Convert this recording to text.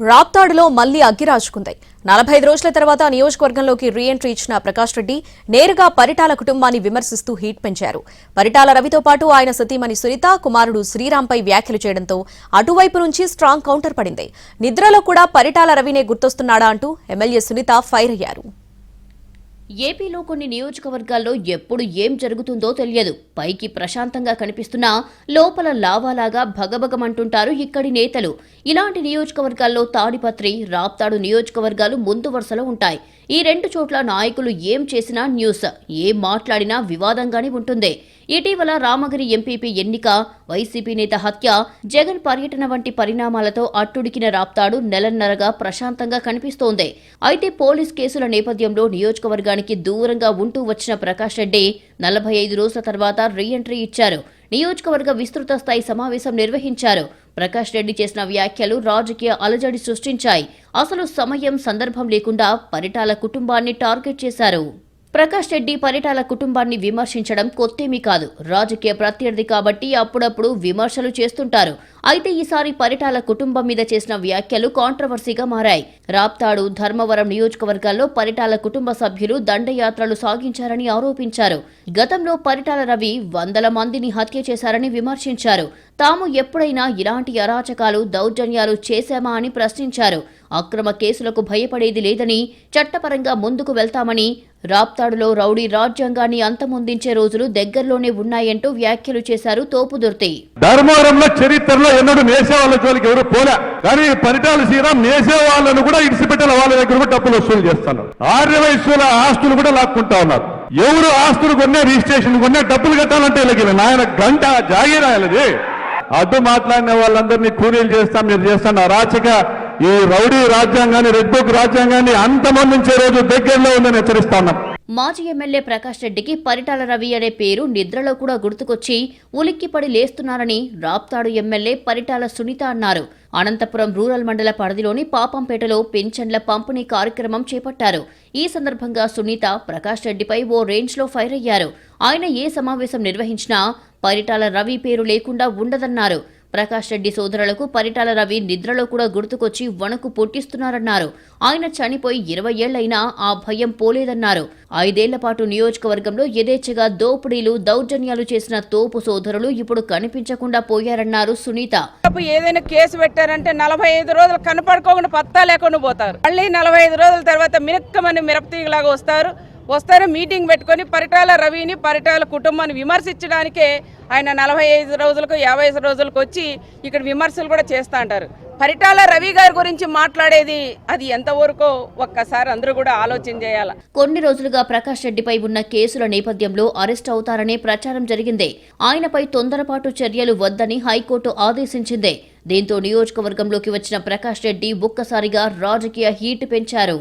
రాప్తాడులో మళ్లీ అగ్గిరాజుకుంది. 45 రోజుల తర్వాత నియోజకవర్గంలోకి రీఎంట్రీ ఇచ్చిన ప్రకాష్ రెడ్డి నేరుగా పరిటాల కుటుంబాన్ని విమర్శిస్తూ హీట్ పెంచారు. పరిటాల రవితో పాటు ఆయన సతీమణి సునీత, కుమారుడు శ్రీరాంపై వ్యాఖ్యలు చేయడంతో అటువైపు నుంచి స్ట్రాంగ్ కౌంటర్ పడింది. నిద్రలో కూడా పరిటాల రవినే గుర్తొస్తున్నాడా అంటూ ఎమ్మెల్యే సునీత ఫైర్ అయ్యారు. ఏపీలో కొన్ని నియోజకవర్గాల్లో ఎప్పుడు ఏం జరుగుతుందో తెలియదు. పైకి ప్రశాంతంగా కనిపిస్తున్నా లోపల లావాలాగా భగభగమంటుంటారు ఇక్కడి నేతలు. ఇలాంటి నియోజకవర్గాల్లో తాడిపత్రి, రాప్తాడు నియోజకవర్గాలు ముందు వరుసలో ఉంటాయి. ఈ రెండు చోట్ల నాయకులు ఏం చేసినా న్యూస్, ఏం మాట్లాడినా వివాదంగానే ఉంటుంది. ఇటీవల రామగిరి ఎంపీపీ ఎన్నిక, వైసీపీ నేత హత్య, జగన్ పర్యటన వంటి పరిణామాలతో అట్టుడికిన రాప్తాడు నెలన్నరగా ప్రశాంతంగా కనిపిస్తోంది. అయితే పోలీస్ కేసుల నేపథ్యంలో నియోజకవర్గానికి దూరంగా ఉంటూ వచ్చిన ప్రకాష్ రెడ్డి 45 రోజుల తర్వాత రీఎంట్రీ ఇచ్చారు. నియోజకవర్గ విస్తృత స్థాయి సమావేశం నిర్వహించారు. ప్రకాష్ రెడ్డి చేసిన వ్యాఖ్యలు రాజకీయ అలజడి సృష్టించాయి. అసలు సమయం, సందర్భం లేకుండా పరిటాల కుటుంబాన్ని టార్గెట్ చేశారు. ప్రకాష్ రెడ్డి పరిటాల కుటుంబాన్ని విమర్శించడం కొత్తేమీ కాదు. రాజకీయ ప్రత్యర్థి కాబట్టి అప్పుడప్పుడు విమర్శలు చేస్తుంటారు. అయితే ఈసారి పరిటాల కుటుంబం మీద చేసిన వ్యాఖ్యలు కాంట్రవర్సీగా మారాయి. రాప్తాడు, ధర్మవరం నియోజకవర్గాల్లో పరిటాల కుటుంబ సభ్యులు దండయాత్రలు సాగించారని ఆరోపించారు. గతంలో పరిటాల రవి వందల మందిని హత్య చేశారని విమర్శించారు. తాము ఎప్పుడైనా ఇలాంటి అరాచకాలు, దౌర్జన్యాలు చేశామా అని ప్రశ్నించారు. అక్రమ కేసులకు భయపడేది లేదని, చట్టపరంగా ముందుకు వెళ్తామని, రాప్తాడులో రౌడీ రాజ్యాంగాన్ని అంతమొందించే రోజులు దగ్గరలోనే ఉన్నాయంటూ వ్యాఖ్యలు చేశారు తోపుదుర్తి. ధర్మవరంలో చరిత్రలో ఎన్నడూ మేసే వాళ్ళ జోలికి ఎవరు పోలే, కానీ పరిటాల శ్రీరామ్ మేసే వాళ్ళను కూడా ఇడిసిపెట్టాల వాళ్ళ దగ్గర కూడా డబ్బులు వసూలు చేస్తున్నారు. ఆర్యవయస్సుల ఆస్తులు కూడా లాక్కుంటా ఉన్నారు. ఎవరు ఆస్తులు కొన్నా, రిజిస్ట్రేషన్ కొన్నా డబ్బులు కట్టాలంటే ఇలా నాయన గంట జాగీరాయాలది. అడ్డు మాట్లాడిన వాళ్ళందరినీ కూలీలు చేస్తాం, మీరు చేస్తాను అరాచక ఈ రౌడీ రాజ్యాంగాన్ని, రెడ్ బుక్ రాజ్యాంగాన్ని అంతమొందించే రోజు దగ్గరలో ఉందని హెచ్చరిస్తాను. మాజీ ఎమ్మెల్యే ప్రకాష్ రెడ్డికి పరిటాల రవి అనే పేరు నిద్రలో కూడా గుర్తుకొచ్చి ఉలిక్కిపడి లేస్తున్నారని రాప్తాడు ఎమ్మెల్యే పరిటాల సునీత అన్నారు. అనంతపురం రూరల్ మండల పరిధిలోని పాపంపేటలో పింఛన్ల పంపిణీ కార్యక్రమం చేపట్టారు. ఈ సందర్భంగా సునీత ప్రకాష్ రెడ్డిపై ఓ రేంజ్లో ఫైర్ అయ్యారు. ఆయన ఏ సమావేశం నిర్వహించినా పరిటాల రవి పేరు లేకుండా ఉండదన్నారు. ప్రకాష్ రెడ్డి సోదరులకు పరిటాల రవి నిద్రలో కూడా గుర్తుకొచ్చి వణుకు పుట్టిస్తున్నారన్నారు. ఆయన చనిపోయి 20 ఏళ్లైనా ఆ భయం పోలేదన్నారు. 5 ఏళ్ల పాటు నియోజకవర్గంలో యథేచ్ఛగా దోపిడీలు, దౌర్జన్యాలు చేసిన తోపు సోదరులు ఇప్పుడు కనిపించకుండా పోయారన్నారు సునీత. ఏదైనా కేసు పెట్టారంటే 45 రోజులు కనపడుకోకుండా పత్తా లేకుండా పోతారు. మళ్ళీ 45 రోజుల తర్వాత మినక్కమని మిరపతీగలాగా వస్తారు మీటింగ్ పెట్టుకొని పరిటాల రవిని, పరిటాల కుటుంబాన్ని విమర్శించడానికే ఆయన 45 రోజులకు 50 రోజులకు వచ్చి ఇక్కడ విమర్శలు కూడా చేస్తూ అంటారు. పరిటాల రవి గారి గురించి మాట్లాడేది అది ఎంతవరకు ఒక్కసారి అందరూ కూడా ఆలోచన చేయాలి. కొన్ని రోజులుగా ప్రకాష్ రెడ్డిపై ఉన్న కేసుల నేపథ్యంలో అరెస్ట్ అవుతారనే ప్రచారం జరిగింది. ఆయనపై తొందరపాటు చర్యలు వద్దని హైకోర్టు ఆదేశించింది. దీంతో నియోజకవర్గంలోకి వచ్చిన ప్రకాష్ రెడ్డి ఒక్కసారిగా రాజకీయ హీట్ పెంచారు.